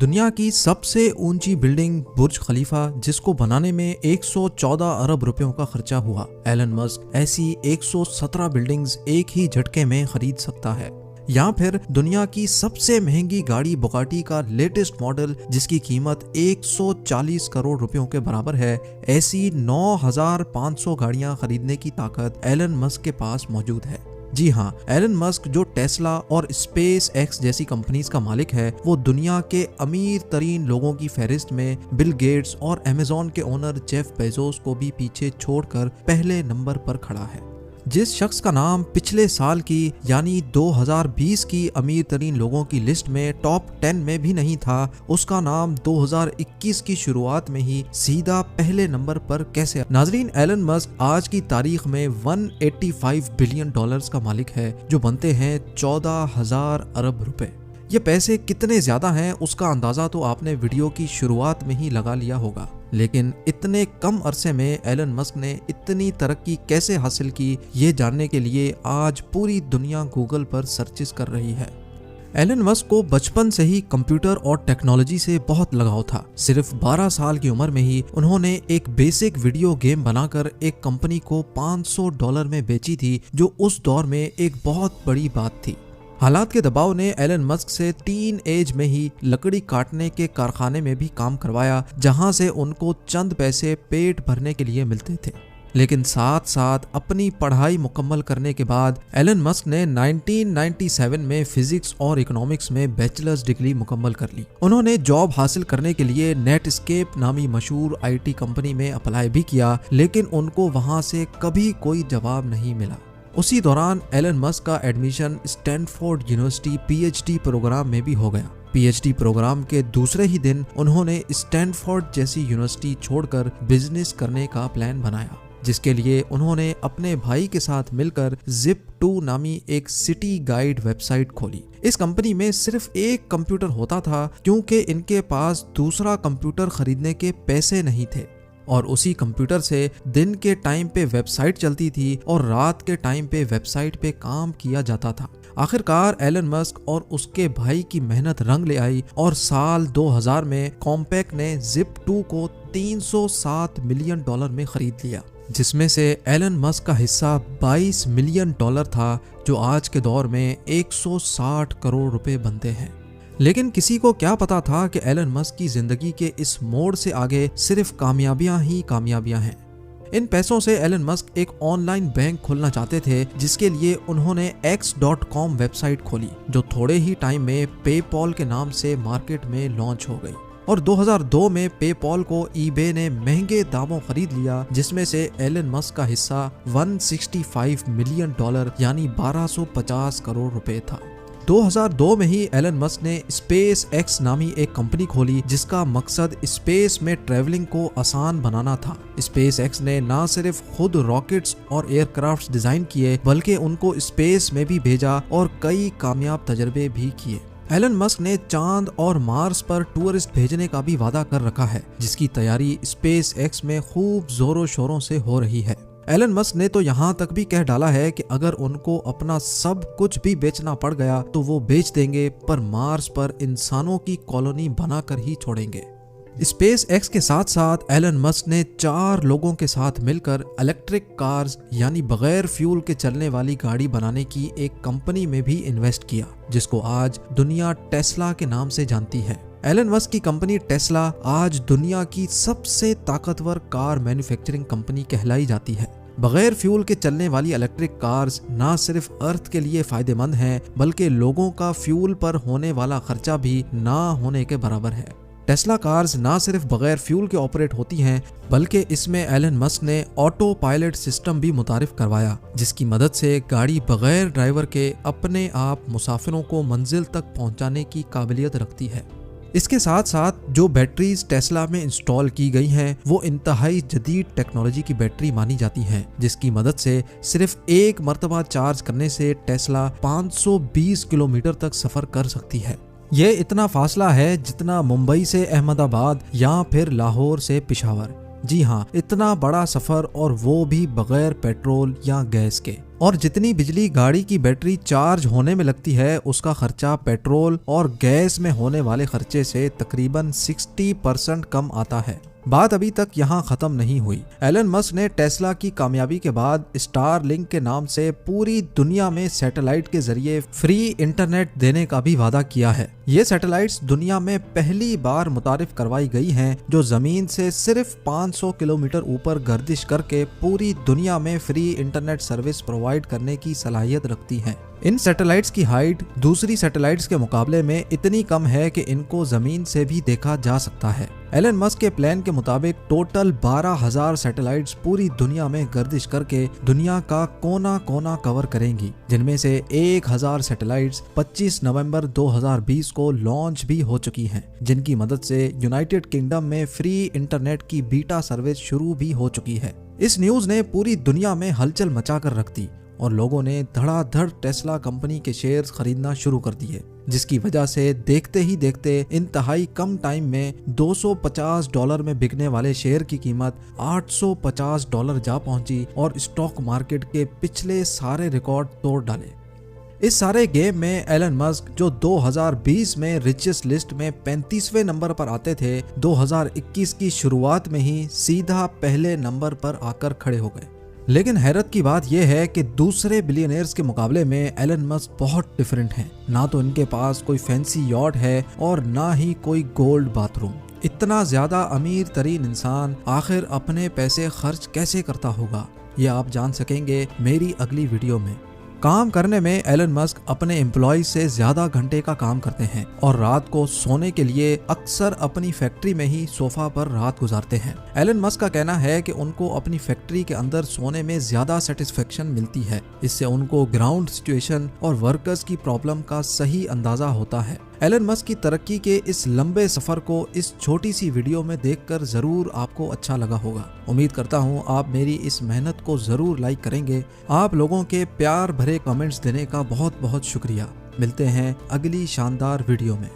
दुनिया की सबसे ऊंची बिल्डिंग बुर्ज खलीफा, जिसको बनाने में 114 अरब रुपयों का खर्चा हुआ, एलन मस्क ऐसी 117 बिल्डिंग्स एक ही झटके में खरीद सकता है। या फिर दुनिया की सबसे महंगी गाड़ी बुगाटी का लेटेस्ट मॉडल, जिसकी कीमत 140 करोड़ रुपयों के बराबर है, ऐसी 9500 गाड़ियां खरीदने की ताकत एलन मस्क के पास मौजूद है। जी हाँ, एलन मस्क जो टेस्ला और स्पेस एक्स जैसी कंपनीज का मालिक है, वो दुनिया के अमीर तरीन लोगों की फहरिस्त में बिल गेट्स और अमेज़न के ओनर जेफ बेजोस को भी पीछे छोड़कर पहले नंबर पर खड़ा है। जिस शख्स का नाम पिछले साल की यानी 2020 की अमीर तरीन लोगों की लिस्ट में टॉप 10 में भी नहीं था, उसका नाम 2021 की शुरुआत में ही सीधा पहले नंबर पर कैसे। नाजरीन, एलन मस्क आज की तारीख में 185 बिलियन डॉलर्स का मालिक है, जो बनते हैं 14,000 अरब रुपए। ये पैसे कितने ज्यादा हैं उसका अंदाजा तो आपने वीडियो की शुरुआत में ही लगा लिया होगा, लेकिन इतने कम अरसे में एलन मस्क ने इतनी तरक्की कैसे हासिल की, ये जानने के लिए आज पूरी दुनिया गूगल पर सर्चेस कर रही है। एलन मस्क को बचपन से ही कंप्यूटर और टेक्नोलॉजी से बहुत लगाव था। सिर्फ 12 साल की उम्र में ही उन्होंने एक बेसिक वीडियो गेम बनाकर एक कंपनी को $500 में बेची थी, जो उस दौर में एक बहुत बड़ी बात थी। हालात के दबाव ने एलन मस्क से टीन एज में ही लकड़ी काटने के कारखाने में भी काम करवाया, जहां से उनको चंद पैसे पेट भरने के लिए मिलते थे। लेकिन साथ साथ अपनी पढ़ाई मुकम्मल करने के बाद एलन मस्क ने 1997 में फिजिक्स और इकोनॉमिक्स में बैचलर्स डिग्री मुकम्मल कर ली। उन्होंने जॉब हासिल करने के लिए नेटस्केप नामी मशहूर IT कंपनी में अप्लाई भी किया, लेकिन उनको वहां से कभी कोई जवाब नहीं मिला। उसी दौरान एलन मस्क का admission Stanford University PhD programme में भी हो गया। PhD प्रोग्राम के दूसरे ही दिन उन्होंने स्टैनफोर्ड जैसी यूनिवर्सिटी छोड़कर बिजनेस करने का प्लान बनाया, जिसके लिए उन्होंने अपने भाई के साथ मिलकर Zip2 नामी एक सिटी गाइड वेबसाइट खोली। इस कंपनी में सिर्फ एक कंप्यूटर होता था, क्योंकि इनके पास दूसरा कंप्यूटर खरीदने के पैसे नहीं थे, और उसी कंप्यूटर से दिन के टाइम पे वेबसाइट चलती थी और रात के टाइम पे वेबसाइट पे काम किया जाता था। आखिरकार एलन मस्क और उसके भाई की मेहनत रंग ले आई और साल 2000 में कॉम्पैक ने Zip2 को $307 मिलियन में खरीद लिया, जिसमें से एलन मस्क का हिस्सा $22 मिलियन था, जो आज के दौर में 160 करोड़ रुपए बनते हैं। लेकिन किसी को क्या पता था कि एलन मस्क की जिंदगी के इस मोड़ से आगे सिर्फ कामयाबियां ही कामयाबियां हैं। इन पैसों से एलन मस्क एक ऑनलाइन बैंक खोलना चाहते थे, जिसके लिए उन्होंने X.com वेबसाइट खोली, जो थोड़े ही टाइम में पेपॉल के नाम से मार्केट में लॉन्च हो गई। और 2002 में पेपॉल को eBay ने महंगे दामों खरीद लिया, जिसमें से एलन मस्क का हिस्सा $165 मिलियन यानी 1250 करोड़ रुपए था। 2002 में ही एलन मस्क ने स्पेस एक्स नामी एक कंपनी खोली, जिसका मकसद स्पेस में ट्रैवलिंग को आसान बनाना था। स्पेस एक्स ने न सिर्फ खुद रॉकेट्स और एयरक्राफ्ट डिजाइन किए, बल्कि उनको स्पेस में भी भेजा और कई कामयाब तजर्बे भी किए। एलन मस्क ने चांद और मार्स पर टूरिस्ट भेजने का भी वादा कर रखा है, जिसकी तैयारी स्पेस एक्स में खूब जोरों शोरों से हो रही है। एलन मस्क ने तो यहाँ तक भी कह डाला है कि अगर उनको अपना सब कुछ भी बेचना पड़ गया तो वो बेच देंगे, पर मार्स पर इंसानों की कॉलोनी बनाकर ही छोड़ेंगे। स्पेस एक्स के साथ साथ एलन मस्क ने 4 लोगों के साथ मिलकर इलेक्ट्रिक कार्स यानी बगैर फ्यूल के चलने वाली गाड़ी बनाने की एक कंपनी में भी इन्वेस्ट किया, जिसको आज दुनिया टेस्ला के नाम से जानती है। एलन मस्क की कंपनी टेस्ला आज दुनिया की सबसे ताकतवर कार मैन्युफैक्चरिंग कंपनी कहलाई जाती है। बगैर फ्यूल के चलने वाली इलेक्ट्रिक कार्स ना सिर्फ अर्थ के लिए फायदेमंद हैं, बल्कि लोगों का फ्यूल पर होने वाला खर्चा भी ना होने के बराबर है। टेस्ला कार्स ना सिर्फ बगैर फ्यूल के ऑपरेट होती हैं, बल्कि इसमें एलन मस्क ने ऑटो पायलट सिस्टम भी मुतारिफ करवाया, जिसकी मदद से गाड़ी बगैर ड्राइवर के अपने आप मुसाफिरों को मंजिल तक पहुंचाने की काबिलियत रखती है। इसके साथ साथ जो बैटरीज टेस्ला में इंस्टॉल की गई हैं, वो इंतहाई जदीद टेक्नोलॉजी की बैटरी मानी जाती हैं, जिसकी मदद से सिर्फ एक मरतबा चार्ज करने से टेस्ला 520 किलोमीटर तक सफर कर सकती है। ये इतना फासला है जितना मुंबई से अहमदाबाद या फिर लाहौर से पेशावर। जी हाँ, इतना बड़ा सफर, और वो भी बगैर पेट्रोल या गैस के। और जितनी बिजली गाड़ी की बैटरी चार्ज होने में लगती है उसका खर्चा पेट्रोल और गैस में होने वाले खर्चे से तकरीबन 60% कम आता है। बात अभी तक यहाँ खत्म नहीं हुई। एलन मस्क ने टेस्ला की कामयाबी के बाद स्टारलिंक के नाम से पूरी दुनिया में सैटेलाइट के जरिए फ्री इंटरनेट देने का भी वादा किया है। ये सैटेलाइट्स दुनिया में पहली बार मुतारिफ करवाई गई हैं जो जमीन से सिर्फ 500 किलोमीटर ऊपर गर्दिश करके पूरी दुनिया में फ्री इंटरनेट सर्विस प्रोवाइड करने की सलाहियत रखती हैं। इन सैटेलाइट्स की हाइट दूसरी सैटेलाइट्स के मुकाबले में इतनी कम है कि इनको जमीन से भी देखा जा सकता है। एलन मस्क के प्लान के मुताबिक टोटल 12,000 सैटेलाइट्स पूरी दुनिया में गर्दिश करके दुनिया का कोना कोना कवर करेंगी, जिनमें से 1,000 सैटेलाइट्स 25 नवंबर 2020 को लॉन्च भी हो चुकी हैं, जिनकी मदद से यूनाइटेड किंगडम में फ्री इंटरनेट की बीटा सर्विस शुरू भी हो चुकी है। इस न्यूज ने पूरी दुनिया में हलचल मचा कर रख दी और लोगों ने धड़ाधड़ टेस्ला कंपनी के शेयर्स खरीदना शुरू कर दिए, जिसकी वजह से देखते ही देखते इंतहाई कम टाइम में $250 में बिकने वाले शेयर की कीमत $850 जा पहुंची और स्टॉक मार्केट के पिछले सारे रिकॉर्ड तोड़ डाले। इस सारे गेम में एलन मस्क, जो 2020 में रिचेस्ट लिस्ट में 35वें नंबर पर आते थे, 2021 की शुरुआत में ही सीधा पहले नंबर पर आकर खड़े हो गए। लेकिन हैरत की बात यह है कि दूसरे बिलियनियर्स के मुकाबले में एलन मस्क बहुत डिफरेंट हैं। ना तो इनके पास कोई फैंसी यॉट है और ना ही कोई गोल्ड बाथरूम। इतना ज्यादा अमीर तरीन इंसान आखिर अपने पैसे खर्च कैसे करता होगा, ये आप जान सकेंगे मेरी अगली वीडियो में। काम करने में एलन मस्क अपने एम्प्लॉय से ज्यादा घंटे का काम करते हैं और रात को सोने के लिए अक्सर अपनी फैक्ट्री में ही सोफा पर रात गुजारते हैं। एलन मस्क का कहना है कि उनको अपनी फैक्ट्री के अंदर सोने में ज्यादा सेटिस्फेक्शन मिलती है। इससे उनको ग्राउंड सिचुएशन और वर्कर्स की प्रॉब्लम का सही अंदाजा होता है। एलन मस्क की तरक्की के इस लंबे सफर को इस छोटी सी वीडियो में देखकर जरूर आपको अच्छा लगा होगा। उम्मीद करता हूँ आप मेरी इस मेहनत को जरूर लाइक करेंगे। आप लोगों के प्यार भरे कमेंट्स देने का बहुत बहुत शुक्रिया। मिलते हैं अगली शानदार वीडियो में।